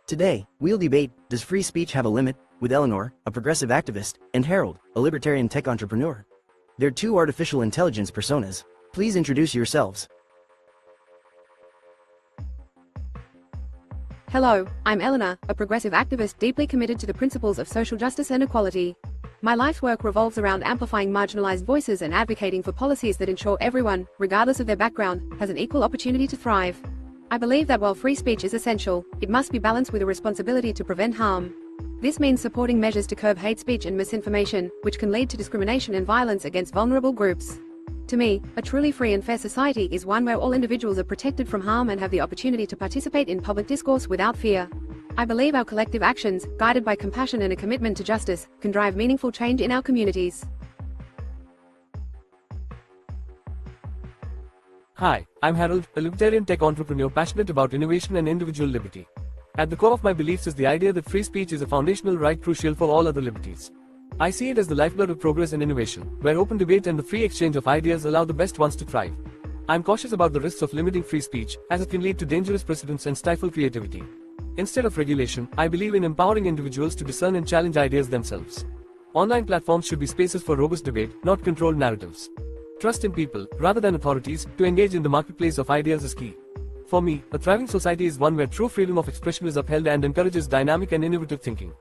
Today, we'll debate, does free speech have a limit, with Eleanor, a progressive activist, and Harold, a libertarian tech entrepreneur. They're two artificial intelligence personas. Please introduce yourselves. Hello, I'm Eleanor, a progressive activist deeply committed to the principles of social justice and equality. My life's work revolves around amplifying marginalized voices and advocating for policies that ensure everyone, regardless of their background, has an equal opportunity to thrive. I believe that while free speech is essential, it must be balanced with a responsibility to prevent harm. This means supporting measures to curb hate speech and misinformation, which can lead to discrimination and violence against vulnerable groups. To me, a truly free and fair society is one where all individuals are protected from harm and have the opportunity to participate in public discourse without fear. I believe our collective actions, guided by compassion and a commitment to justice, can drive meaningful change in our communities. Hi, I'm Harold, a libertarian tech entrepreneur passionate about innovation and individual liberty. At the core of my beliefs is the idea that free speech is a foundational right crucial for all other liberties. I see it as the lifeblood of progress and innovation, where open debate and the free exchange of ideas allow the best ones to thrive. I'm cautious about the risks of limiting free speech, as it can lead to dangerous precedents and stifle creativity. Instead of regulation, I believe in empowering individuals to discern and challenge ideas themselves. Online platforms should be spaces for robust debate, not controlled narratives. Trust in people, rather than authorities, to engage in the marketplace of ideas is key. For me, a thriving society is one where true freedom of expression is upheld and encourages dynamic and innovative thinking.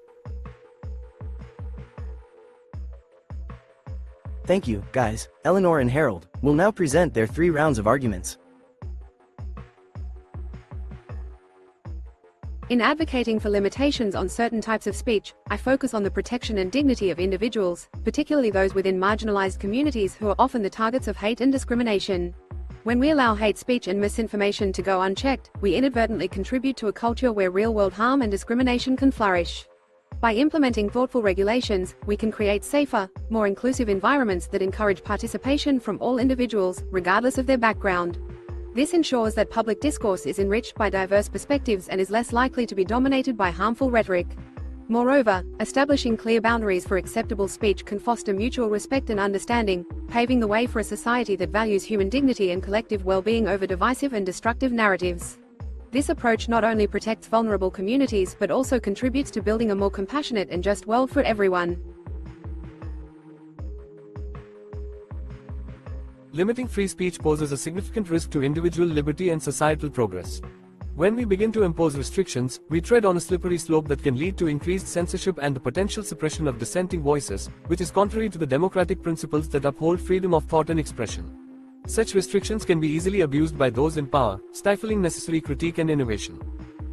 Thank you, guys. Eleanor and Harold will now present their 3 rounds of arguments. In advocating for limitations on certain types of speech, I focus on the protection and dignity of individuals, particularly those within marginalized communities who are often the targets of hate and discrimination. When we allow hate speech and misinformation to go unchecked, we inadvertently contribute to a culture where real-world harm and discrimination can flourish. By implementing thoughtful regulations, we can create safer, more inclusive environments that encourage participation from all individuals, regardless of their background. This ensures that public discourse is enriched by diverse perspectives and is less likely to be dominated by harmful rhetoric. Moreover, establishing clear boundaries for acceptable speech can foster mutual respect and understanding, paving the way for a society that values human dignity and collective well-being over divisive and destructive narratives. This approach not only protects vulnerable communities but also contributes to building a more compassionate and just world for everyone. Limiting free speech poses a significant risk to individual liberty and societal progress. When we begin to impose restrictions, we tread on a slippery slope that can lead to increased censorship and the potential suppression of dissenting voices, which is contrary to the democratic principles that uphold freedom of thought and expression. Such restrictions can be easily abused by those in power, stifling necessary critique and innovation.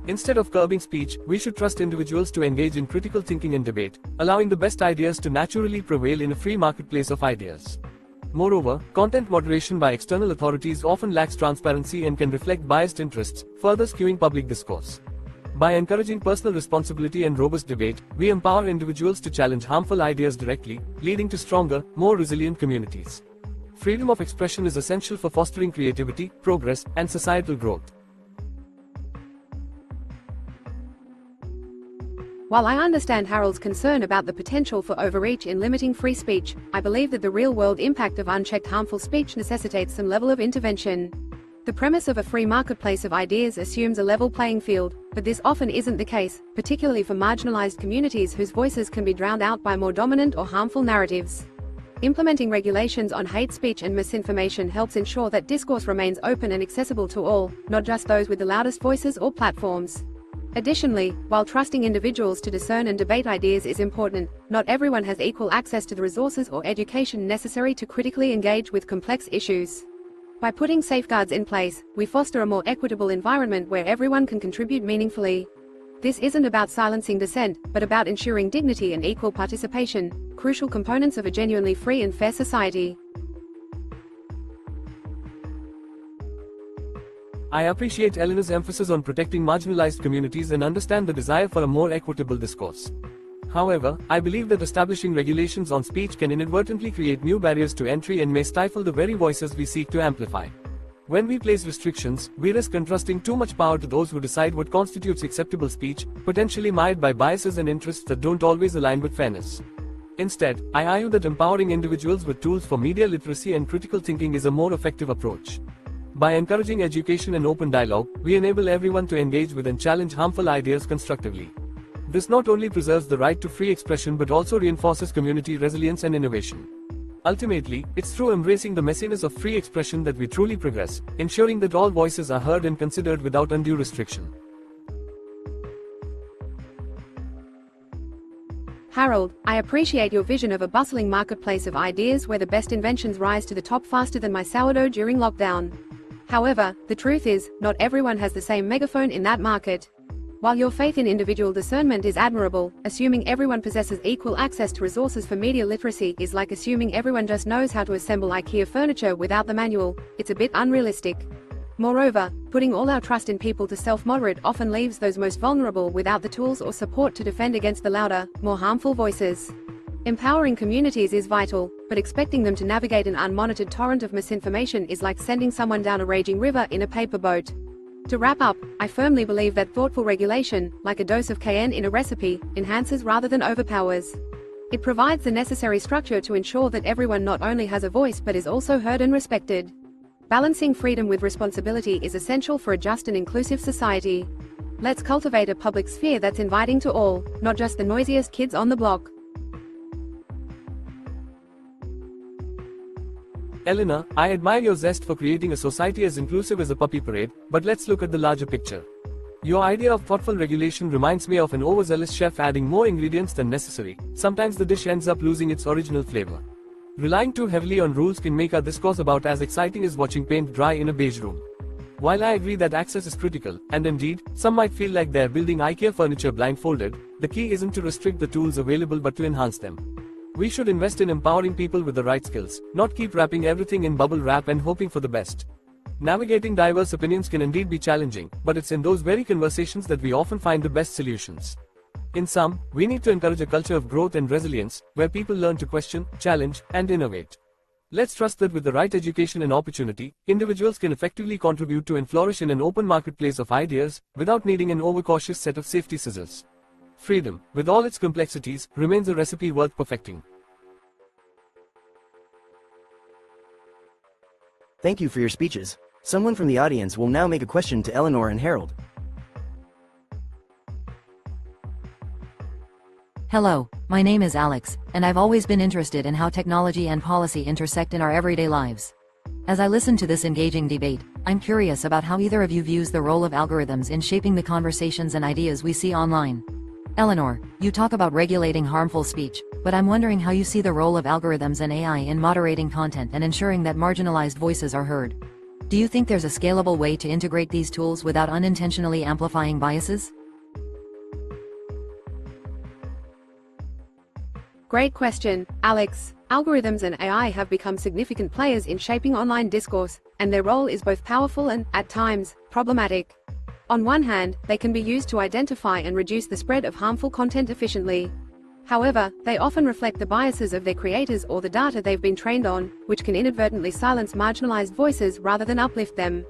Instead of curbing speech, we should trust individuals to engage in critical thinking and debate, allowing the best ideas to naturally prevail in a free marketplace of ideas. Moreover, content moderation by external authorities often lacks transparency and can reflect biased interests, further skewing public discourse. By encouraging personal responsibility and robust debate, we empower individuals to challenge harmful ideas directly, leading to stronger, more resilient communities. Freedom of expression is essential for fostering creativity, progress, and societal growth. While I understand Harold's concern about the potential for overreach in limiting free speech, I believe that the real-world impact of unchecked harmful speech necessitates some level of intervention. The premise of a free marketplace of ideas assumes a level playing field, but this often isn't the case, particularly for marginalized communities whose voices can be drowned out by more dominant or harmful narratives. Implementing regulations on hate speech and misinformation helps ensure that discourse remains open and accessible to all, not just those with the loudest voices or platforms. Additionally, while trusting individuals to discern and debate ideas is important, not everyone has equal access to the resources or education necessary to critically engage with complex issues. By putting safeguards in place, we foster a more equitable environment where everyone can contribute meaningfully. This isn't about silencing dissent, but about ensuring dignity and equal participation, crucial components of a genuinely free and fair society. I appreciate Eleanor's emphasis on protecting marginalized communities and understand the desire for a more equitable discourse. However, I believe that establishing regulations on speech can inadvertently create new barriers to entry and may stifle the very voices we seek to amplify. When we place restrictions, we risk entrusting too much power to those who decide what constitutes acceptable speech, potentially mired by biases and interests that don't always align with fairness. Instead, I argue that empowering individuals with tools for media literacy and critical thinking is a more effective approach. By encouraging education and open dialogue, we enable everyone to engage with and challenge harmful ideas constructively. This not only preserves the right to free expression but also reinforces community resilience and innovation. Ultimately, it's through embracing the messiness of free expression that we truly progress, ensuring that all voices are heard and considered without undue restriction. Harold, I appreciate your vision of a bustling marketplace of ideas where the best inventions rise to the top faster than my sourdough during lockdown. However, the truth is, not everyone has the same megaphone in that market. While your faith in individual discernment is admirable, assuming everyone possesses equal access to resources for media literacy is like assuming everyone just knows how to assemble IKEA furniture without the manual. It's a bit unrealistic. Moreover, putting all our trust in people to self-moderate often leaves those most vulnerable without the tools or support to defend against the louder, more harmful voices. Empowering communities is vital, but expecting them to navigate an unmonitored torrent of misinformation is like sending someone down a raging river in a paper boat. To wrap up, I firmly believe that thoughtful regulation, like a dose of cayenne in a recipe, enhances rather than overpowers. It provides the necessary structure to ensure that everyone not only has a voice but is also heard and respected. Balancing freedom with responsibility is essential for a just and inclusive society. Let's cultivate a public sphere that's inviting to all, not just the noisiest kids on the block. Eleanor, I admire your zest for creating a society as inclusive as a puppy parade, but let's look at the larger picture. Your idea of thoughtful regulation reminds me of an overzealous chef adding more ingredients than necessary. Sometimes the dish ends up losing its original flavor. Relying too heavily on rules can make our discourse about as exciting as watching paint dry in a beige room. While I agree that access is critical, and indeed, some might feel like they're building IKEA furniture blindfolded, the key isn't to restrict the tools available but to enhance them. We should invest in empowering people with the right skills, not keep wrapping everything in bubble wrap and hoping for the best. Navigating diverse opinions can indeed be challenging, but it's in those very conversations that we often find the best solutions. In sum, we need to encourage a culture of growth and resilience, where people learn to question, challenge, and innovate. Let's trust that with the right education and opportunity, individuals can effectively contribute to and flourish in an open marketplace of ideas, without needing an overcautious set of safety scissors. Freedom, with all its complexities, remains a recipe worth perfecting. Thank you for your speeches. Someone from the audience will now make a question to Eleanor and Harold. Hello, my name is Alex, and I've always been interested in how technology and policy intersect in our everyday lives. As I listen to this engaging debate, I'm curious about how either of you views the role of algorithms in shaping the conversations and ideas we see online. Eleanor, you talk about regulating harmful speech, but I'm wondering how you see the role of algorithms and AI in moderating content and ensuring that marginalized voices are heard. Do you think there's a scalable way to integrate these tools without unintentionally amplifying biases? Great question, Alex. Algorithms and AI have become significant players in shaping online discourse, and their role is both powerful and, at times, problematic. On one hand, they can be used to identify and reduce the spread of harmful content efficiently. However, they often reflect the biases of their creators or the data they've been trained on, which can inadvertently silence marginalized voices rather than uplift them.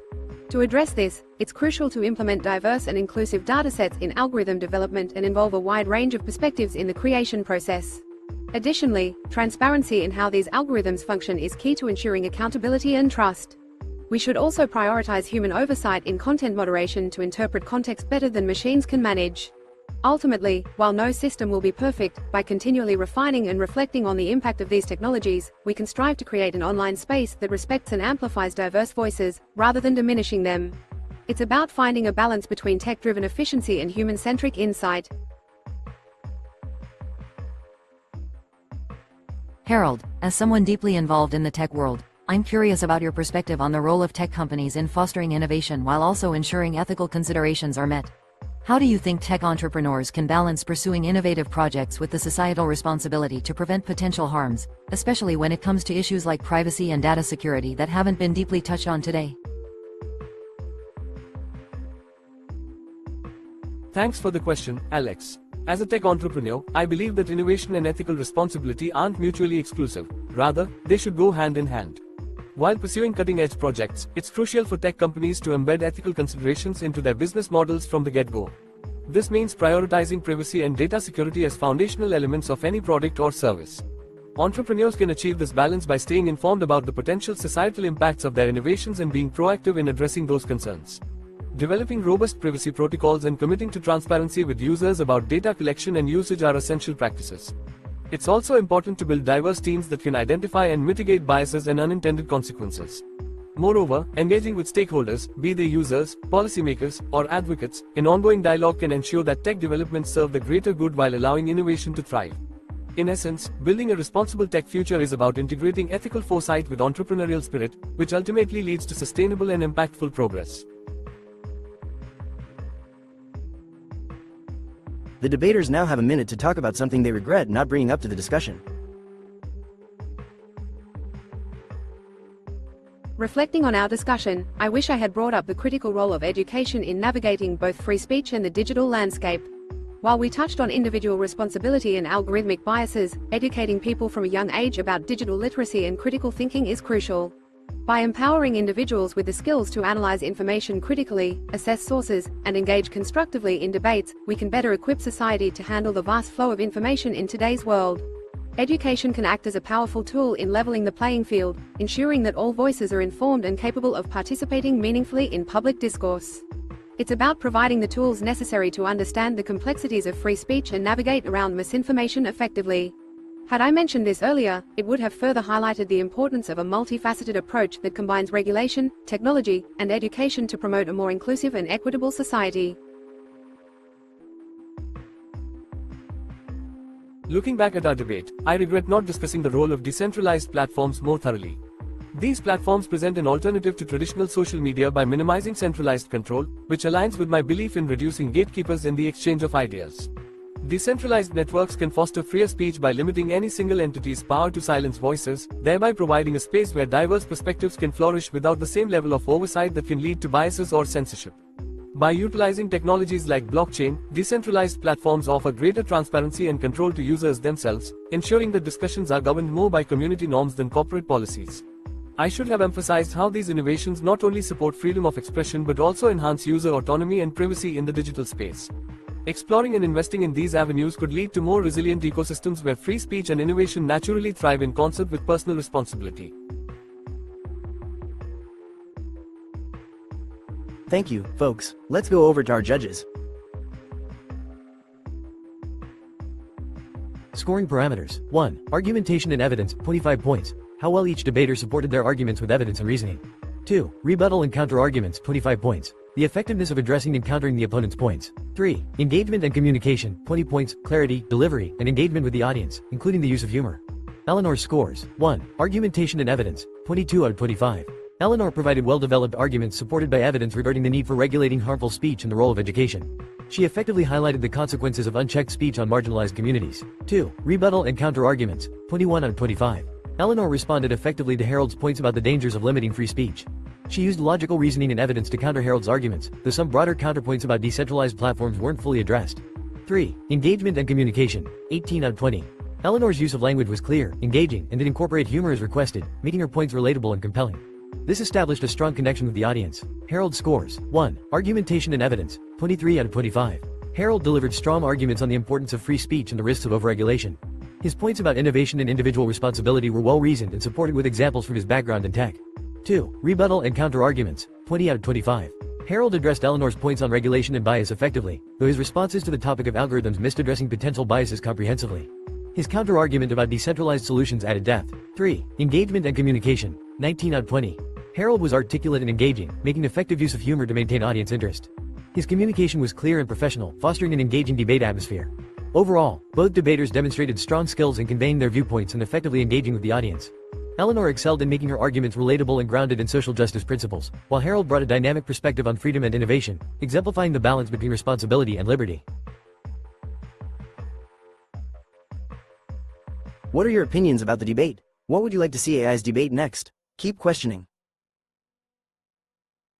To address this, it's crucial to implement diverse and inclusive datasets in algorithm development and involve a wide range of perspectives in the creation process. Additionally, transparency in how these algorithms function is key to ensuring accountability and trust. We should also prioritize human oversight in content moderation to interpret context better than machines can manage. Ultimately, while no system will be perfect, by continually refining and reflecting on the impact of these technologies, we can strive to create an online space that respects and amplifies diverse voices, rather than diminishing them. It's about finding a balance between tech-driven efficiency and human-centric insight. Harold, as someone deeply involved in the tech world, I'm curious about your perspective on the role of tech companies in fostering innovation while also ensuring ethical considerations are met. How do you think tech entrepreneurs can balance pursuing innovative projects with the societal responsibility to prevent potential harms, especially when it comes to issues like privacy and data security that haven't been deeply touched on today? Thanks for the question, Alex. As a tech entrepreneur, I believe that innovation and ethical responsibility aren't mutually exclusive. Rather, they should go hand in hand. While pursuing cutting-edge projects, it's crucial for tech companies to embed ethical considerations into their business models from the get-go. This means prioritizing privacy and data security as foundational elements of any product or service. Entrepreneurs can achieve this balance by staying informed about the potential societal impacts of their innovations and being proactive in addressing those concerns. Developing robust privacy protocols and committing to transparency with users about data collection and usage are essential practices. It's also important to build diverse teams that can identify and mitigate biases and unintended consequences. Moreover, engaging with stakeholders, be they users, policymakers, or advocates, in ongoing dialogue can ensure that tech developments serve the greater good while allowing innovation to thrive. In essence, building a responsible tech future is about integrating ethical foresight with entrepreneurial spirit, which ultimately leads to sustainable and impactful progress. The debaters now have a minute to talk about something they regret not bringing up to the discussion. Reflecting on our discussion, I wish I had brought up the critical role of education in navigating both free speech and the digital landscape. While we touched on individual responsibility and algorithmic biases, educating people from a young age about digital literacy and critical thinking is crucial. By empowering individuals with the skills to analyze information critically, assess sources, and engage constructively in debates, we can better equip society to handle the vast flow of information in today's world. Education can act as a powerful tool in leveling the playing field, ensuring that all voices are informed and capable of participating meaningfully in public discourse. It's about providing the tools necessary to understand the complexities of free speech and navigate around misinformation effectively. Had I mentioned this earlier, it would have further highlighted the importance of a multifaceted approach that combines regulation, technology, and education to promote a more inclusive and equitable society. Looking back at our debate, I regret not discussing the role of decentralized platforms more thoroughly. These platforms present an alternative to traditional social media by minimizing centralized control, which aligns with my belief in reducing gatekeepers in the exchange of ideas. Decentralized networks can foster freer speech by limiting any single entity's power to silence voices, thereby providing a space where diverse perspectives can flourish without the same level of oversight that can lead to biases or censorship. By utilizing technologies like blockchain, decentralized platforms offer greater transparency and control to users themselves, ensuring that discussions are governed more by community norms than corporate policies. I should have emphasized how these innovations not only support freedom of expression but also enhance user autonomy and privacy in the digital space. Exploring and investing in these avenues could lead to more resilient ecosystems where free speech and innovation naturally thrive in concert with personal responsibility. Thank you, folks. Let's go over to our judges. Scoring parameters. 1. Argumentation and evidence, 25 points. How well each debater supported their arguments with evidence and reasoning. 2. Rebuttal and counter-arguments, 25 points. The effectiveness of addressing and countering the opponent's points. 3. Engagement and communication, 20 points. Clarity, delivery, and engagement with the audience, including the use of humor. Eleanor's scores. 1. Argumentation and evidence, 22 out of 25. Eleanor provided well-developed arguments supported by evidence regarding the need for regulating harmful speech and the role of education. She effectively highlighted the consequences of unchecked speech on marginalized communities. 2. Rebuttal and counter-arguments, 21 out of 25. Eleanor responded effectively to Harold's points about the dangers of limiting free speech. She used logical reasoning and evidence to counter Harold's arguments, though some broader counterpoints about decentralized platforms weren't fully addressed. 3. Engagement and communication, 18 out of 20. Eleanor's use of language was clear, engaging, and did incorporate humor as requested, making her points relatable and compelling. This established a strong connection with the audience. Harold scores. 1. Argumentation and evidence, 23 out of 25. Harold delivered strong arguments on the importance of free speech and the risks of overregulation. His points about innovation and individual responsibility were well-reasoned and supported with examples from his background in tech. 2. Rebuttal and counter-arguments, 20 out of 25. Harold addressed Eleanor's points on regulation and bias effectively, though his responses to the topic of algorithms missed addressing potential biases comprehensively. His counter-argument about decentralized solutions added depth. 3. Engagement and communication, 19 out of 20. Harold was articulate and engaging, making effective use of humor to maintain audience interest. His communication was clear and professional, fostering an engaging debate atmosphere. Overall, both debaters demonstrated strong skills in conveying their viewpoints and effectively engaging with the audience. Eleanor excelled in making her arguments relatable and grounded in social justice principles, while Harold brought a dynamic perspective on freedom and innovation, exemplifying the balance between responsibility and liberty. What are your opinions about the debate? What would you like to see AI's debate next? Keep questioning.